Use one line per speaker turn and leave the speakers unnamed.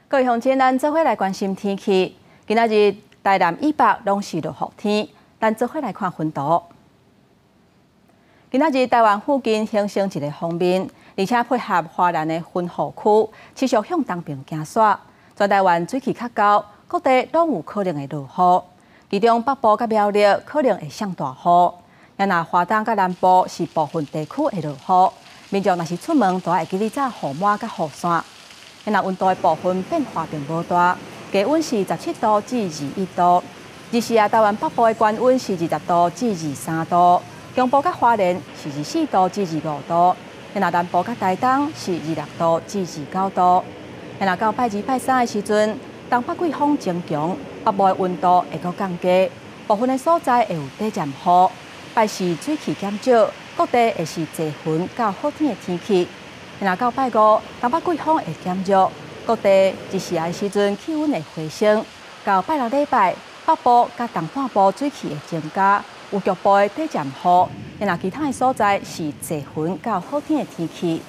各位乡亲，咱做伙来关心天气。今仔日台南以北拢是落雨天，咱做伙来看温度。今仔日台湾附近形成一个锋面，而且配合华南的云雨区，持续向东边行驶。全台湾水气较高，各地拢有可能会落雨，其中北部甲苗栗可能会上大雨。也若华东甲南部是部分地区会落雨，民众若是出门，都要记得带雨抹甲雨伞。也若温度的部分变化并无大，低温是17度至21度。日时台湾北部的高温是20度至23度，中部甲花莲是24度至25度，也若南部甲台东是26度至29度。也若到拜2、拜3的时阵，东北季风增强，北部的温度会阁降低，部分的所在会有短暂雨。拜4水气减少，各地会是多云到好天的天气。若到拜5，东北季风会减弱，各地日时的时阵气温会回升。到拜6礼拜，北部甲东半部水气会增加，有局部的短暂雨。若其他的所在是多云到好天的天气。